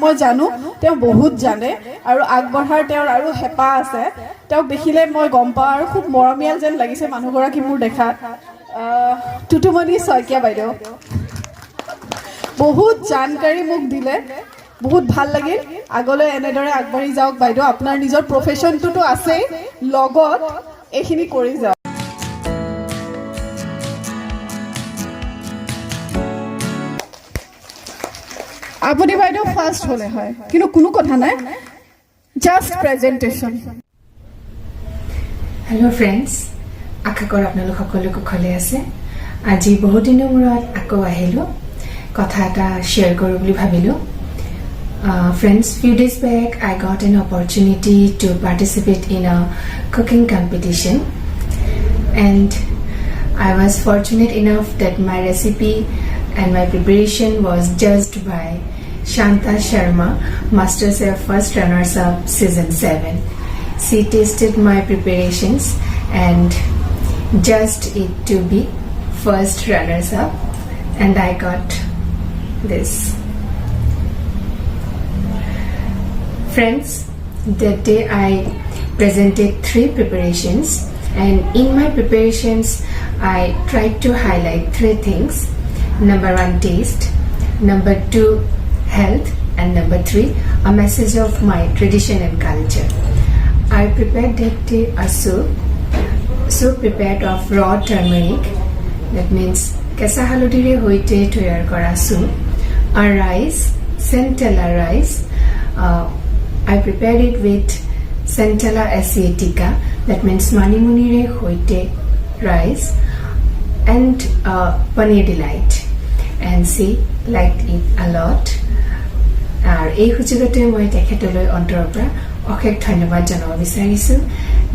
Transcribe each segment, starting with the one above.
মই জানো তেওঁ বহুত জানে আৰু আগবঢ়াৰ তেওঁৰ আৰু হেপা আছে তেওঁক দেখিলে মই গম পাওঁ আৰু খুব মৰমীয়াল যেন লাগিছে মানুহগৰাকী মোৰ দেখাত টুটুমণি শইকীয়া বাইদেউ বহুত জানকাৰী মোক দিলে বহুত ভাল লাগিল আগলৈ এনেদৰে আগবাঢ়ি যাওক বাইদেউ আপোনাৰ নিজৰ প্ৰফেশনটোতো আছে লগত এইখিনি কৰি যাওক আপুনি বাইদেউ ফাৰ্ষ্ট হলে হয় কিন্তু কোনো কথা নাই জাস্ট প্ৰেজেন্টেশন হেল্ল' ফ্ৰেণ্ডছ আশা কৰোঁ আপোনালোক সকলো কুশলে আছে আজি বহুত দিনৰ মূৰত আকৌ আহিলোঁ কথা এটা শ্বেয়াৰ কৰোঁ বুলি ভাবিলোঁ friends, few days back I got an opportunity to participate in a cooking competition and I was fortunate enough that my recipe and my preparation was judged by Shanta Sharma, MasterChef First Runners-Up Season 7. She tasted my preparations and judged it to be First Runners-Up and I got this. Friends, that day I presented 3 preparations and in my preparations I tried to highlight 3 things. Number 1, taste. Number 2, health. And number 3, a message of my tradition and culture. I prepared that day a soup prepared of raw turmeric, that means kesa halodire hoite toyar kora soup. A rice, Centella rice. I prepared it with Centella aciatica, that means manimuni re hoite rice, and paneer delight. And she liked it a lot. আর এই সুযোগতে মই তেখেতলৈ অন্তৰৰ পৰা অশেষ ধন্যবাদ জনাব বিচাৰিছোঁ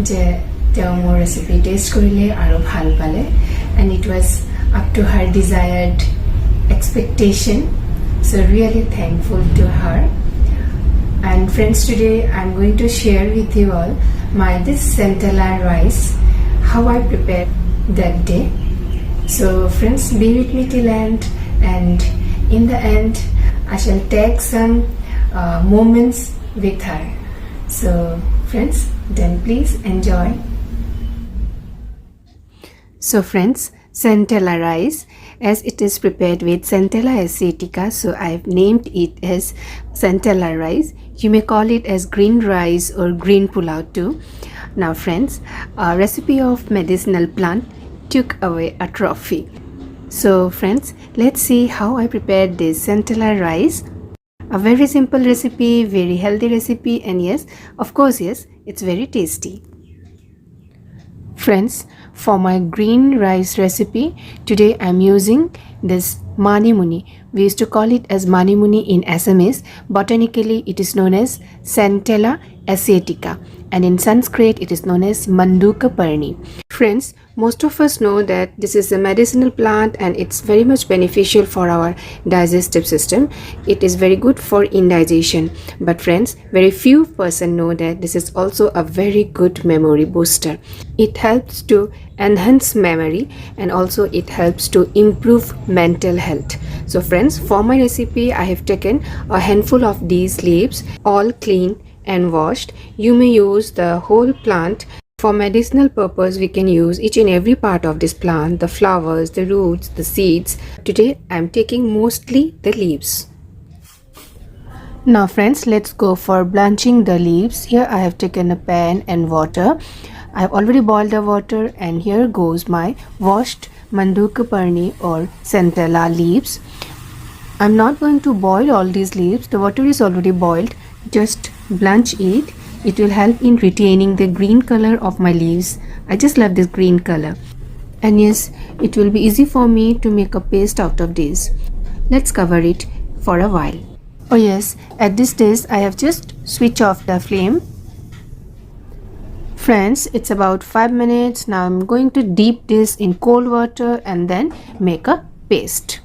যে তেওঁ মোৰ ৰেচিপি টেষ্ট কৰিলে আৰু ভাল পালে and it was up to her desired expectation, so really thankful to her. And friends, today I'm going to share with you all this Centella rice, how I prepared that day. So friends, be with me till end, and in the end I shall take some moments with her. So friends, then please enjoy. So friends, Centella rice, as it is prepared with Centella aciatica, so I've named it as Centella rice. You may call it as green rice or green pulao too. Now friends, a recipe of medicinal plant took away a trophy. So friends, let's see how I prepared this Centella rice. A very simple recipe, very healthy recipe, and yes, of course, yes, it's very tasty. Friends, for my green rice recipe, today I'm using this manimuni. We used to call it as manimuni in Assamese. Botanically, it is known as Centella aciatica, and in Sanskrit, it is known as mandukaparni. Friends, most of us know that this is a medicinal plant and it's very much beneficial for our digestive system. It is very good for indigestion. But friends, very few person know that this is also a very good memory booster. It helps to enhance memory and also it helps to improve mental health. So friends, for my recipe, I have taken a handful of these leaves, all clean and washed. You may use the whole plant. For medicinal purpose, we can use each and every part of this plant, the flowers, the roots, the seeds. Today, I am taking mostly the leaves. Now friends, let's go for blanching the leaves. Here I have taken a pan and water. I have already boiled the water and here goes my washed mandukaparni or Centella leaves. I'm not going to boil all these leaves. The water is already boiled. Just blanch it. It will help in retaining the green color of my leaves. I just love this green color. And yes, it will be easy for me to make a paste out of this. Let's cover it for a while. Oh yes, at this stage I have just switched off the flame. Friends, it's about 5 minutes. Now I'm going to dip this in cold water and then make a paste.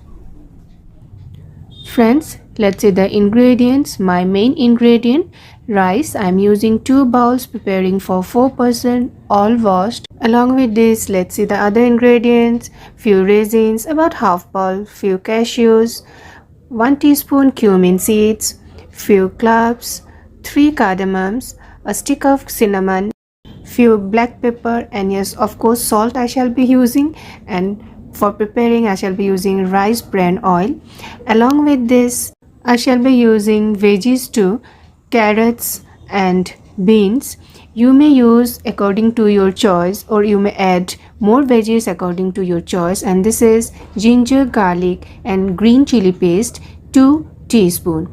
Friends, let's see the ingredients. My main ingredient, rice. I'm using 2 bowls, preparing for 4 persons, all washed. Along with this, let's see the other ingredients. Few raisins, about half bowl, few cashews, 1 teaspoon cumin seeds, few cloves, 3 cardamoms, a stick of cinnamon, few black pepper, and yes, of course, salt I shall be using. And for preparing I shall be using rice bran oil. Along with this I shall be using veggies too, carrots and beans. You may use according to your choice, or you may add more veggies according to your choice. And this is ginger, garlic and green chili paste, 2 teaspoons.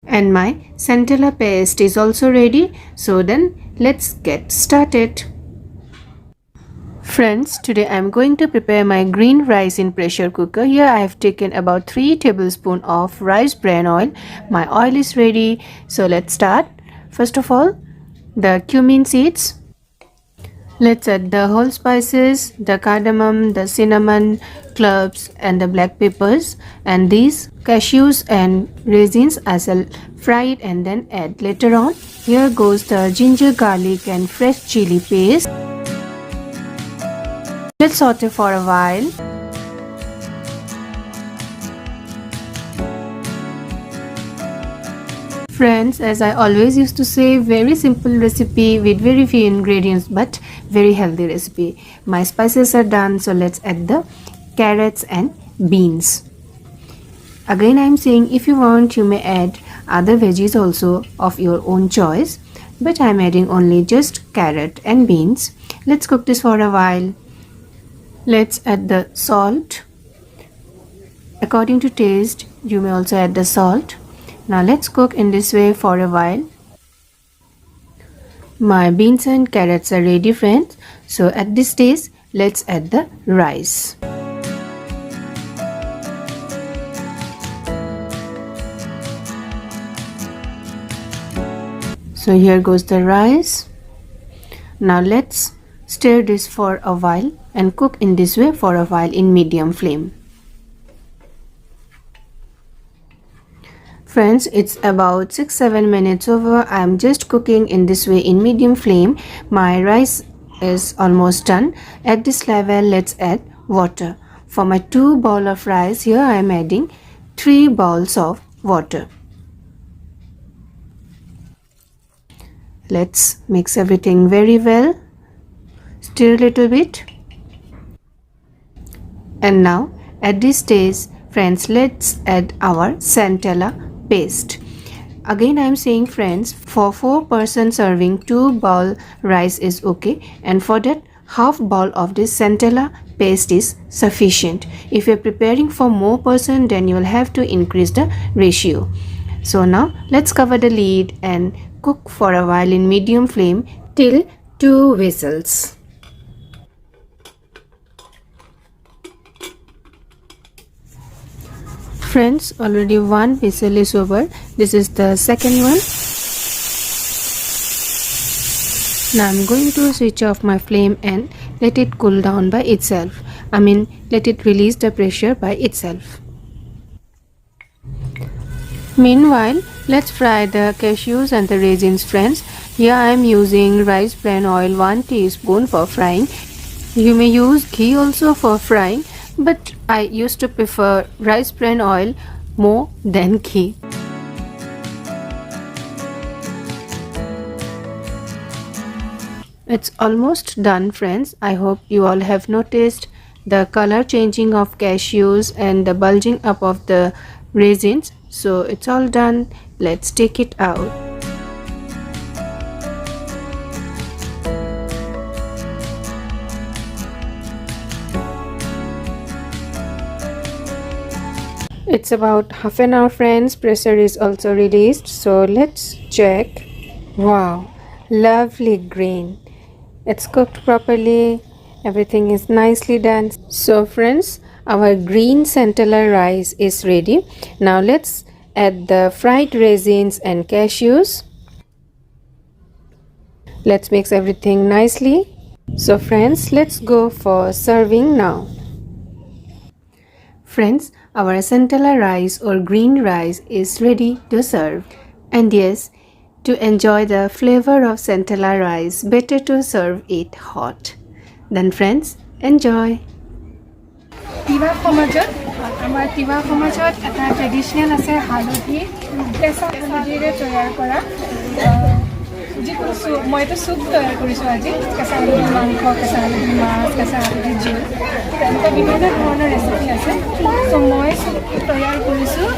And my Centella paste is also ready. So then let's get started. Friends, today I am going to prepare my green rice in pressure cooker. Here I have taken about 3 tablespoons of rice bran oil. My oil is ready. So let's start. First of all, the cumin seeds. Let's add the whole spices, the cardamom, the cinnamon, cloves and the black peppers, and these cashews and raisins I shall fry it and then add later on. Here goes the ginger, garlic and fresh chili paste. Let's saute for a while. Friends, as I always used to say, very simple recipe with very few ingredients but very healthy recipe. My spices are done, so let's add the carrots and beans. Again I am saying, if you want you may add other veggies also of your own choice, but I am adding only just carrot and beans. Let's cook this for a while. Let's add the salt. According to taste, you may also add the salt. Now let's cook in this way for a while. My beans and carrots are ready, friends. So at this stage, let's add the rice. So here goes the rice. Now let's stir this for a while and cook in this way for a while in medium flame. Friends, it's about 6-7 minutes over. I am just cooking in this way in medium flame. My rice is almost done. At this level, let's add water. For my 2 bowls of rice, here I am adding 3 bowls of water. Let's mix everything very well. Stir a little bit. And now at this stage, friends, let's add our Centella paste. Again I am saying, friends, for 4 person serving 2 bowl rice is okay, and for that half bowl of this Centella paste is sufficient. If you are preparing for more person, then you will have to increase the ratio. So now let's cover the lid and cook for a while in medium flame till 2 whistles. Friends, already 1 whistle is over. This is the second one. Now I'm going to switch off my flame and let it cool down by itself. Let it release the pressure by itself. Meanwhile, let's fry the cashews and the raisins, friends. Here I am using rice bran oil 1 teaspoon for frying. You may use ghee also for frying, but I used to prefer rice bran oil more than ghee. It's almost done, friends. I hope you all have noticed the color changing of cashews and the bulging up of the raisins. So it's all done. Let's take it out. It's about half an hour, friends. Pressure is also released. So let's check. Wow, lovely green. It's cooked properly. Everything is nicely done. So friends, our green Centella rice is ready. Now let's add the fried raisins and cashews. Let's mix everything nicely. So friends, let's go for serving now. Friends, our Centella rice or green rice is ready to serve. And yes, to enjoy the flavor of Centella rice, better to serve it hot. Then friends, enjoy. Tiwa সমাজত আমাৰ তিৱা সমাজত এটা traditional আছে হালধি কেঁচা হালধিৰে তৈয়াৰ কৰা যিকোনো চুপ মই এইটো চুপ তৈয়াৰ কৰিছোঁ আজি কেঁচা হালধিৰ মাংস কেঁচা হালধিৰ মাছ কেঁচা হালধিৰ জোল তেনেকুৱা বিভিন্ন ধৰণৰ ৰেচিপি আছে ত' মই চুপ তৈয়াৰ কৰিছোঁ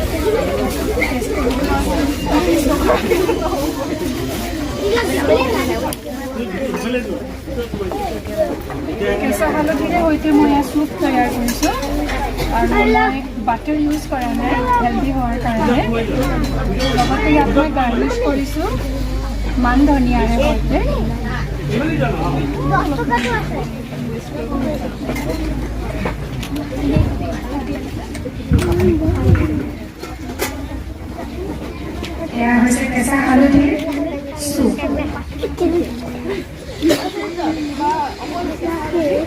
কেঁচা হালধিৰে সৈতে মই ইয়াত চুপ তৈয়াৰ কৰিছোঁ আৰু মই বাটাৰ ইউজ কৰা নাই হেল্ডি হোৱাৰ কাৰণে লগতে ইয়াত মই গাৰ্নিছ কৰিছোঁ মান ধনিয়াৰে সৈতে এয়া হৈছে কেঁচা হালধিৰ চুপ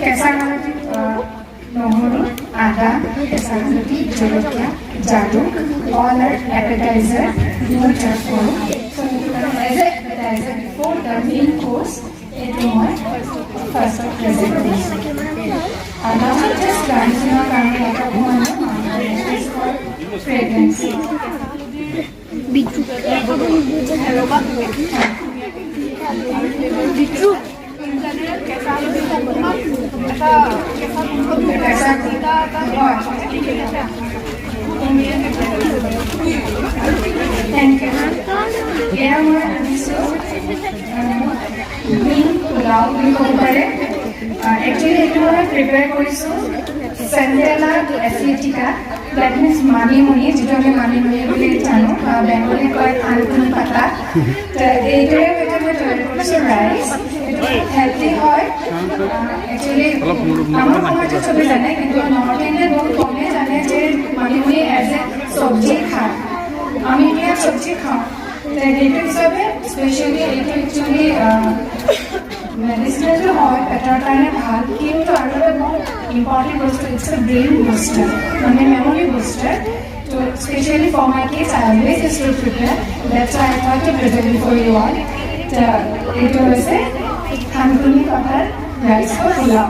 কেঁচা হালধি নহৰু আদা কেঁচা হালধি জলকীয়া জালুক all are appetizer good for so as a appetizer before the main course এইটো মই first present কৰিছোঁ and now just garnishing কাৰণে এটা অকণমান fragrance beetroot prepare কৰিছোঁ Centella aciatica that means manimuni যিটো আমি manimuni বুলি জানো বেংগলী কয় আনকুনি পাতা এইটোৰে সৈতে মই তৈয়াৰ কৰিছোঁ ৰাইচ হেল্থি হয় একচুৱেলি আমাৰ সমাজত চবেই জানে কিন্তু নৰ্থ ইণ্ডিয়াত বহুত কমেই জানে যে manimuni এজ এ চব্জি খায় আমি এতিয়া চব্জি খাওঁ সেইটো হিচাপে স্পেচিয়েলি এইটো একচুৱেলি medicinal হয় পেটৰ কাৰণে ভাল কিন্তু আৰু এটা বহুত ইম্পৰ্টেণ্ট বস্তু ইটছ এ ব্ৰেইন বুষ্টাৰ মানে মেমৰি বুষ্টাৰ তো specially for my kids I always use to prepare that's I thought to present for you all এইটো হৈছে থানকুনি পাতাৰ ৰাইচ ফৰ পোলাও